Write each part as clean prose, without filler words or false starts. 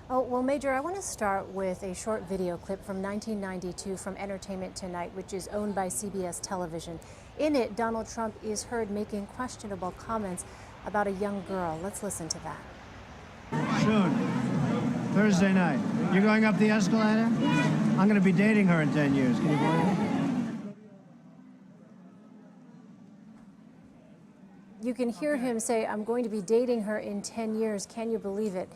Oh, well, Major, I want to start with a short video clip from 1992 from Entertainment Tonight, which is owned by CBS Television. In it, Donald Trump is heard making questionable comments about a young girl. Let's listen to that. Soon, Thursday night. You're going up the escalator? I'm going to be dating her in 10 years. Can you believe it? You can hear him say, I'm going to be dating her in 10 years. Can you believe it?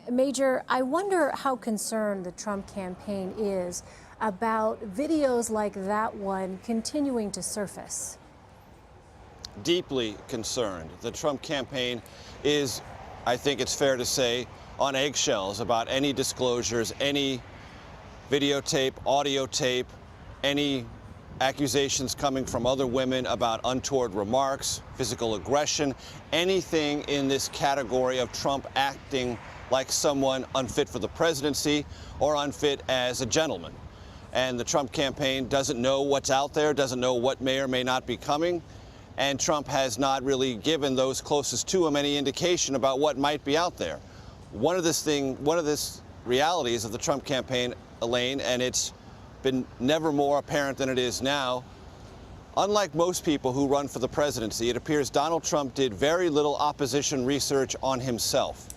Major, I wonder how concerned the Trump campaign is about videos like that one continuing to surface. Deeply concerned. The Trump campaign is, I think it's fair to say, on eggshells about any disclosures, any videotape, audio tape, any accusations coming from other women about untoward remarks, physical aggression, anything in this category of Trump acting like someone unfit for the presidency or unfit as a gentleman. And the Trump campaign doesn't know what's out there, doesn't know what may or may not be coming, and Trump has not really given those closest to him any indication about what might be out there. One of this realities of the Trump campaign, Elaine, and it's been never more apparent than it is now. Unlike most people who run for the presidency, it appears Donald Trump did very little opposition research on himself.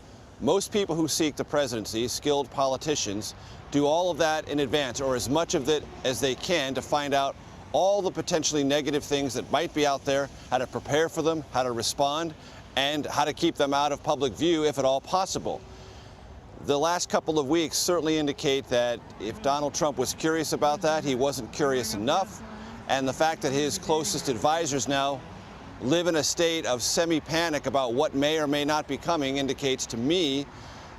Most people who seek the presidency, skilled politicians, do all of that in advance, or as much of it as they can, to find out all the potentially negative things that might be out there, how to prepare for them, how to respond, and how to keep them out of public view if at all possible. The last couple of weeks certainly indicate that if Donald Trump was curious about that, he wasn't curious enough. And the fact that his closest advisors now live in a state of semi-panic about what may or may not be coming indicates to me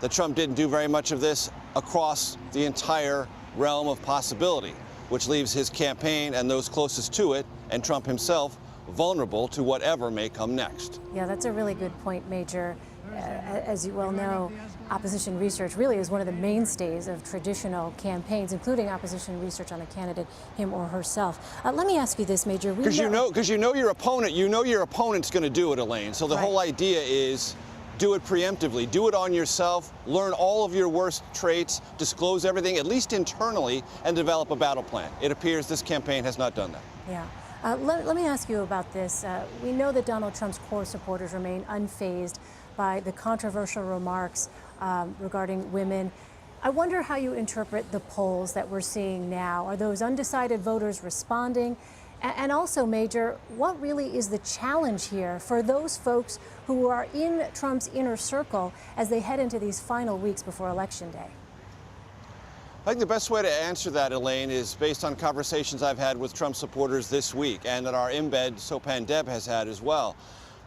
that Trump didn't do very much of this across the entire realm of possibility, which leaves his campaign and those closest to it, and Trump himself, vulnerable to whatever may come next. Yeah, that's a really good point, Major. As you well know, opposition research really is one of the mainstays of traditional campaigns, including opposition research on a candidate, him or herself. Let me ask you this, Major. Because you know your opponent, your opponent's going to do it, Elaine. So the whole idea is do it preemptively, do it on yourself, learn all of your worst traits, disclose everything, at least internally, and develop a battle plan. It appears this campaign has not done that. Yeah. Let me ask you about this. We know that Donald Trump's core supporters remain unfazed by the controversial remarks regarding women. I wonder how you interpret the polls that we're seeing now. Are those undecided voters responding? And also, Major, what really is the challenge here for those folks who are in Trump's inner circle as they head into these final weeks before Election Day? I think the best way to answer that, Elaine, is based on conversations I've had with Trump supporters this week and that our embed, Sopan Deb, has had as well.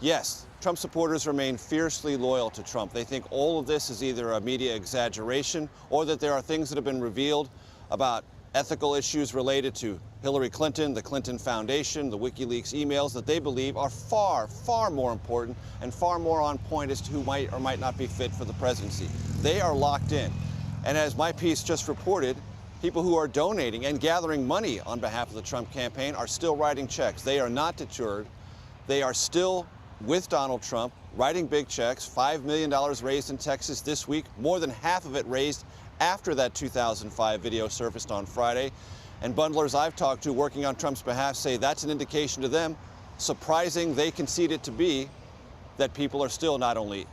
Yes, Trump supporters remain fiercely loyal to Trump. They think all of this is either a media exaggeration or that there are things that have been revealed about ethical issues related to Hillary Clinton, the Clinton Foundation, the WikiLeaks emails that they believe are far, far more important and far more on point as to who might or might not be fit for the presidency. They are locked in. And as my piece just reported, people who are donating and gathering money on behalf of the Trump campaign are still writing checks. They are not deterred. They are still with Donald Trump, writing big checks, $5 million raised in Texas this week, more than half of it raised after that 2005 video surfaced on Friday. And bundlers I've talked to working on Trump's behalf say that's an indication to them, surprising they concede it to be, that people are still not only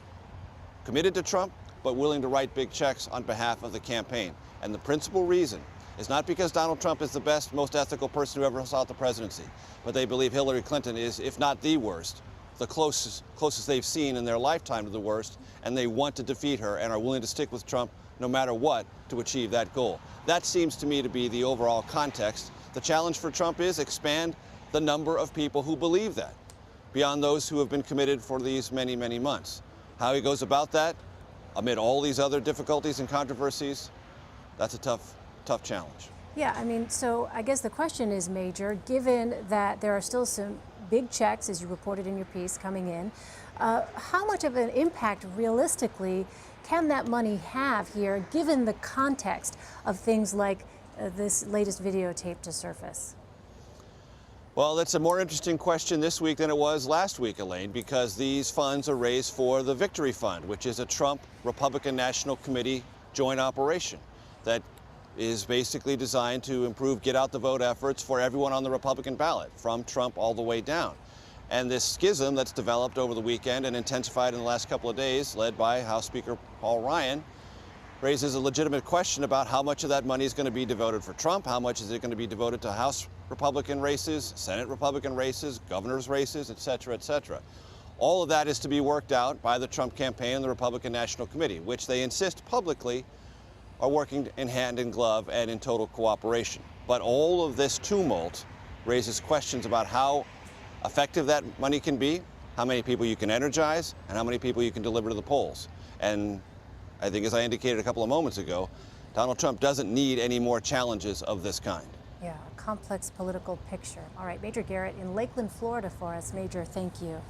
committed to Trump, but willing to write big checks on behalf of the campaign. And the principal reason is not because Donald Trump is the best, most ethical person who ever sought the presidency, but they believe Hillary Clinton is, if not the worst, the closest they've seen in their lifetime to the worst, and they want to defeat her and are willing to stick with Trump no matter what to achieve that goal. That seems to me to be the overall context. The challenge for Trump is expand the number of people who believe that, beyond those who have been committed for these many, many months. How he goes about that, amid all these other difficulties and controversies, that's a tough challenge. Yeah, I mean, so I guess the question is, Major, given that there are still some big checks, as you reported in your piece, coming in, how much of an impact realistically can that money have here, given the context of things like this latest videotape to surface? Well, that's a more interesting question this week than it was last week, Elaine, because these funds are raised for the Victory Fund, which is a Trump Republican National Committee joint operation that is basically designed to improve get-out-the-vote efforts for everyone on the Republican ballot, from Trump all the way down. And this schism that's developed over the weekend and intensified in the last couple of days, led by House Speaker Paul Ryan, raises a legitimate question about how much of that money is going to be devoted for Trump, how much is it going to be devoted to House Republican races, Senate Republican races, governor's races, et cetera, et cetera. All of that is to be worked out by the Trump campaign and the Republican National Committee, which they insist publicly are working in hand in glove and in total cooperation. But all of this tumult raises questions about how effective that money can be, how many people you can energize, and how many people you can deliver to the polls. And I think, as I indicated a couple of moments ago, Donald Trump doesn't need any more challenges of this kind. Yeah, a complex political picture. All right, Major Garrett in Lakeland, Florida for us. Major, thank you.